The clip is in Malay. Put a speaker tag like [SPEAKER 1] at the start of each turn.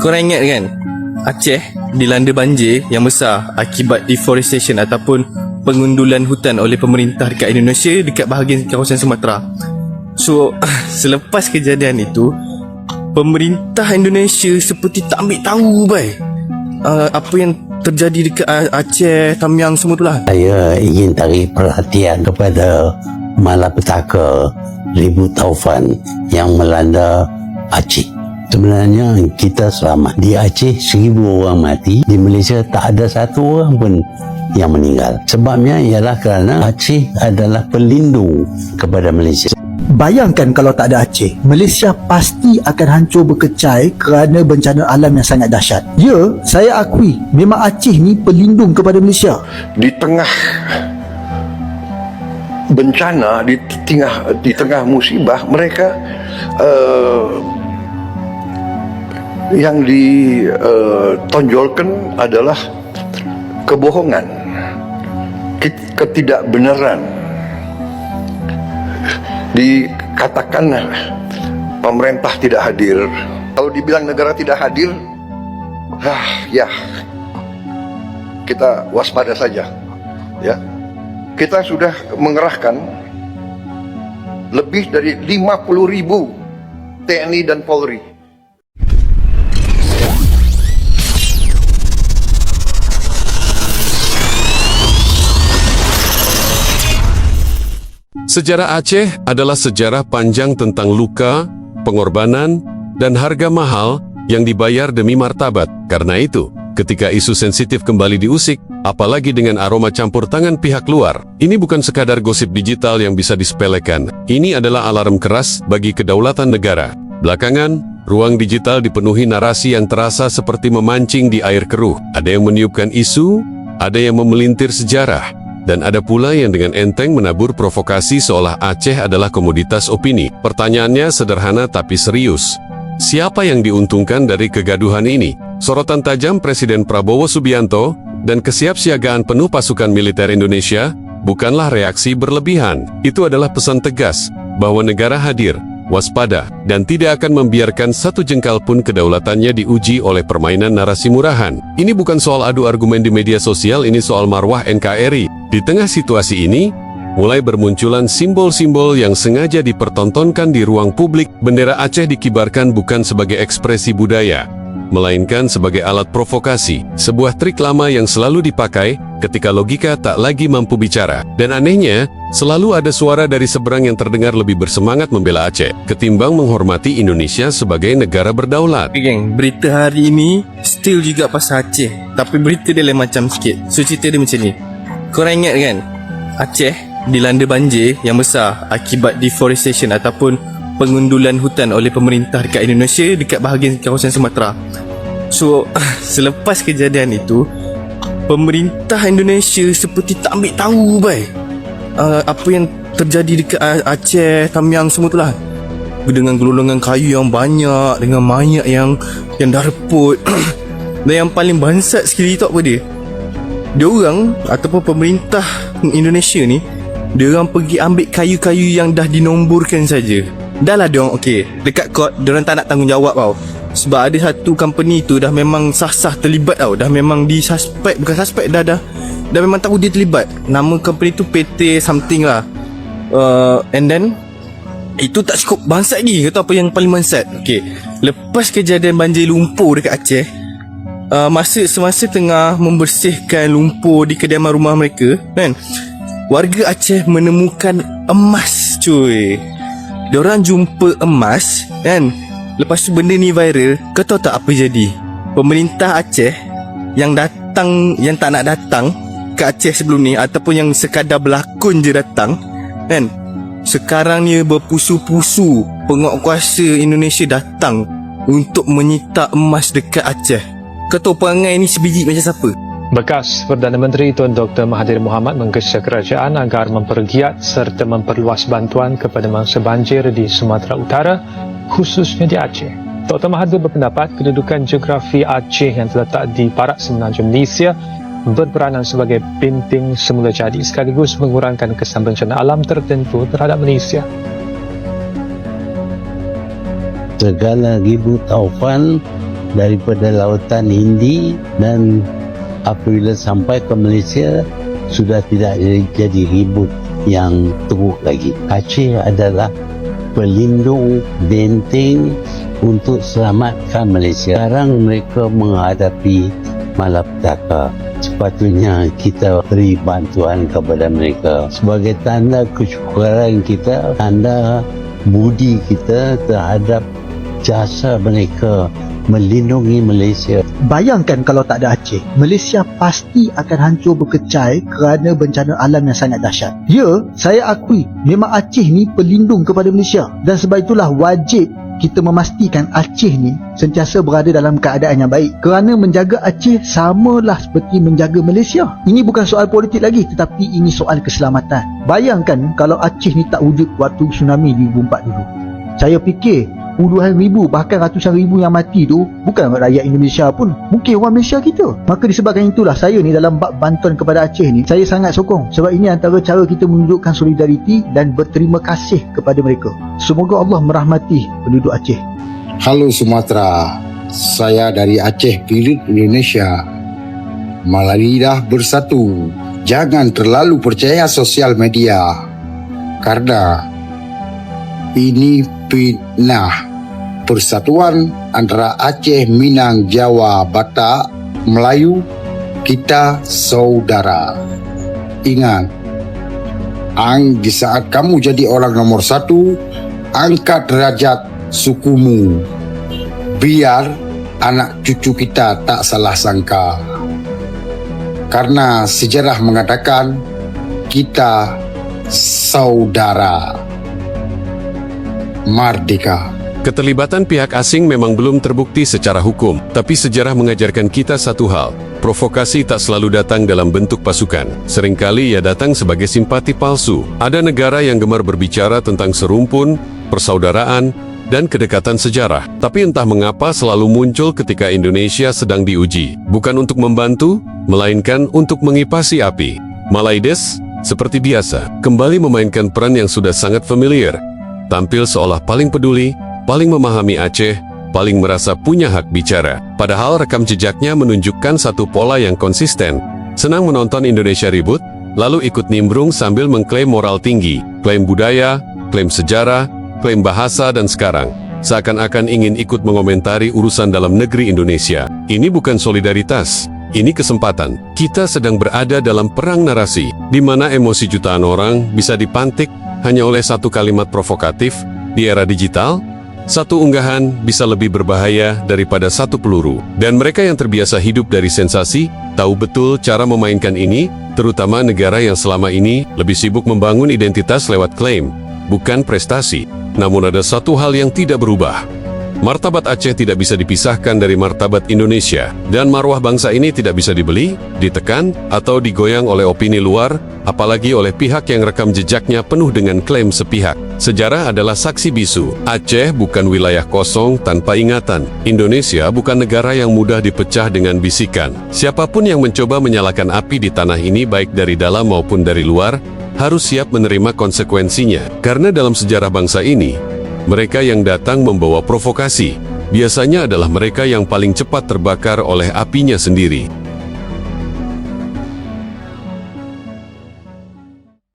[SPEAKER 1] Korang ingat kan, Aceh dilanda banjir yang besar akibat deforestation ataupun pengundulan hutan oleh pemerintah dekat Indonesia, dekat bahagian kawasan Sumatera. So selepas kejadian itu, pemerintah Indonesia seperti tak ambil tahu apa yang terjadi dekat Aceh, Tamiang semua tu lah.
[SPEAKER 2] Saya ingin tarik perhatian kepada malapetaka ribu taufan yang melanda Aceh. Sebenarnya kita selamat. Di Aceh 1,000 orang mati, di Malaysia tak ada satu orang pun yang meninggal. Sebabnya ialah kerana Aceh adalah pelindung kepada Malaysia.
[SPEAKER 3] Bayangkan kalau tak ada Aceh, Malaysia pasti akan hancur berkecai kerana bencana alam yang sangat dahsyat. Ya, saya akui memang Aceh ni pelindung kepada Malaysia.
[SPEAKER 4] Di tengah bencana, di tengah musibah, mereka yang ditonjolkan adalah kebohongan, ketidakbenaran. Dikatakan pemerintah tidak hadir. Kalau dibilang negara tidak hadir, ya kita waspada saja. Ya, kita sudah mengerahkan lebih dari 50.000 TNI dan Polri.
[SPEAKER 5] Sejarah Aceh adalah sejarah panjang tentang luka, pengorbanan, dan harga mahal yang dibayar demi martabat. Karena itu, ketika isu sensitif kembali diusik, apalagi dengan aroma campur tangan pihak luar, ini bukan sekadar gosip digital yang bisa disepelekan. Ini adalah alarm keras bagi kedaulatan negara. Belakangan, ruang digital dipenuhi narasi yang terasa seperti memancing di air keruh. Ada yang meniupkan isu, ada yang memelintir sejarah, dan ada pula yang dengan enteng menabur provokasi seolah Aceh adalah komoditas opini. Pertanyaannya sederhana tapi serius. Siapa yang diuntungkan dari kegaduhan ini? Sorotan tajam Presiden Prabowo Subianto dan kesiapsiagaan penuh pasukan militer Indonesia bukanlah reaksi berlebihan. Itu adalah pesan tegas bahwa negara hadir, waspada, dan tidak akan membiarkan satu jengkal pun kedaulatannya diuji oleh permainan narasi murahan. Ini bukan soal adu argumen di media sosial, ini soal marwah NKRI. Di tengah situasi ini, mulai bermunculan simbol-simbol yang sengaja dipertontonkan di ruang publik. Bendera Aceh dikibarkan bukan sebagai ekspresi budaya, melainkan sebagai alat provokasi, sebuah trik lama yang selalu dipakai ketika logika tak lagi mampu bicara. Dan anehnya, selalu ada suara dari seberang yang terdengar lebih bersemangat membela Aceh, ketimbang menghormati Indonesia sebagai negara berdaulat.
[SPEAKER 1] Geng, berita hari ini still juga pasal Aceh, tapi berita dia lain macam sikit. So cerita dia macam ni. Korang ingat kan, Aceh dilanda banjir yang besar akibat deforestation ataupun pengundulan hutan oleh pemerintah dekat Indonesia, dekat bahagian kawasan Sumatera. So selepas kejadian itu, pemerintah Indonesia seperti tak ambil tahu apa yang terjadi dekat Aceh, Tamiang semua tu lah. Dengan gelondongan kayu yang banyak, dengan mayat yang dah reput. Dan yang paling bansat sekali tu apa dia? Diorang ataupun pemerintah Indonesia ni, diorang pergi ambil kayu-kayu yang dah dinomborkan saja. Dah lah diorang dekat court, diorang tak nak tanggungjawab tau. Sebab ada satu company tu dah memang sah-sah terlibat tau. Dah memang disuspek, bukan suspek, dah memang tahu dia terlibat. Nama company tu PT something lah. And then itu tak cukup, bansat lagi. Kata apa yang paling bansat? Lepas kejadian banjir lumpur dekat Aceh, semasa tengah membersihkan lumpur di kediaman rumah mereka kan, warga Aceh menemukan emas cuy. Diorang jumpa emas kan. Lepas tu benda ni viral. Kau tahu tak apa jadi? Pemerintah Aceh yang tak nak datang ke Aceh sebelum ni, ataupun yang sekadar berlakon je datang kan, sekarang ni berpusu-pusu penguatkuasa Indonesia datang untuk menyita emas dekat Aceh. Kau tahu perangai ni sebiji macam siapa?
[SPEAKER 6] Bekas Perdana Menteri Tun Dr. Mahathir Mohamad menggesa kerajaan agar mempergiat serta memperluas bantuan kepada mangsa banjir di Sumatera Utara, khususnya di Aceh. Dr. Mahathir berpendapat kedudukan geografi Aceh yang terletak di barat semenanjung Malaysia berperanan sebagai pinting semula jadi sekaligus mengurangkan kesan bencana alam tertentu terhadap Malaysia.
[SPEAKER 2] Segala ribu taufan daripada lautan Hindi, dan apabila sampai ke Malaysia sudah tidak jadi ribut yang teruk lagi. Aceh adalah pelindung benteng untuk selamatkan Malaysia. Sekarang mereka menghadapi malapetaka. Sepatutnya kita beri bantuan kepada mereka sebagai tanda kesyukuran kita, tanda budi kita terhadap jasa mereka melindungi Malaysia.
[SPEAKER 3] Bayangkan kalau tak ada Aceh, Malaysia pasti akan hancur berkecai kerana bencana alam yang sangat dahsyat. Ya, saya akui memang Aceh ni pelindung kepada Malaysia, dan sebab itulah wajib kita memastikan Aceh ni sentiasa berada dalam keadaan yang baik, kerana menjaga Aceh samalah seperti menjaga Malaysia. Ini bukan soal politik lagi, tetapi ini soal keselamatan. Bayangkan kalau Aceh ni tak wujud waktu tsunami 2004 dulu. Saya fikir puluhan ribu bahkan ratusan ribu yang mati tu bukan rakyat Indonesia pun, mungkin orang Malaysia kita. Maka disebabkan itulah saya ni dalam bab bantuan kepada Aceh ni saya sangat sokong, sebab ini antara cara kita menunjukkan solidariti dan berterima kasih kepada mereka. Semoga Allah merahmati penduduk Aceh.
[SPEAKER 7] Halo Sumatera, saya dari Aceh Pirit, Indonesia. Marilah bersatu, jangan terlalu percaya sosial media, karena ini fitnah. Persatuan antara Aceh, Minang, Jawa, Batak, Melayu, kita saudara. Ingat, di saat kamu jadi orang nomor satu, angkat derajat sukumu, biar anak cucu kita tak salah sangka. Karena sejarah mengatakan kita saudara. Merdeka.
[SPEAKER 5] Keterlibatan pihak asing memang belum terbukti secara hukum, tapi sejarah mengajarkan kita satu hal. Provokasi tak selalu datang dalam bentuk pasukan. Seringkali ia datang sebagai simpati palsu. Ada negara yang gemar berbicara tentang serumpun, persaudaraan, dan kedekatan sejarah. Tapi entah mengapa selalu muncul ketika Indonesia sedang diuji. Bukan untuk membantu, melainkan untuk mengipasi api. Malaides, seperti biasa, kembali memainkan peran yang sudah sangat familiar. Tampil seolah paling peduli, paling memahami Aceh, paling merasa punya hak bicara. Padahal rekam jejaknya menunjukkan satu pola yang konsisten. Senang menonton Indonesia ribut, lalu ikut nimbrung sambil mengklaim moral tinggi, klaim budaya, klaim sejarah, klaim bahasa, dan sekarang seakan-akan ingin ikut mengomentari urusan dalam negeri Indonesia. Ini bukan solidaritas, ini kesempatan. Kita sedang berada dalam perang narasi, di mana emosi jutaan orang bisa dipantik hanya oleh satu kalimat provokatif. Di era digital, satu unggahan bisa lebih berbahaya daripada satu peluru. Dan mereka yang terbiasa hidup dari sensasi, tahu betul cara memainkan ini, terutama negara yang selama ini lebih sibuk membangun identitas lewat klaim, bukan prestasi. Namun ada satu hal yang tidak berubah. Martabat Aceh tidak bisa dipisahkan dari martabat Indonesia, dan marwah bangsa ini tidak bisa dibeli, ditekan, atau digoyang oleh opini luar, apalagi oleh pihak yang rekam jejaknya penuh dengan klaim sepihak. Sejarah adalah saksi bisu. Aceh bukan wilayah kosong tanpa ingatan. Indonesia bukan negara yang mudah dipecah dengan bisikan. Siapapun yang mencoba menyalakan api di tanah ini, baik dari dalam maupun dari luar, harus siap menerima konsekuensinya. Karena dalam sejarah bangsa ini, mereka yang datang membawa provokasi biasanya adalah mereka yang paling cepat terbakar oleh apinya sendiri.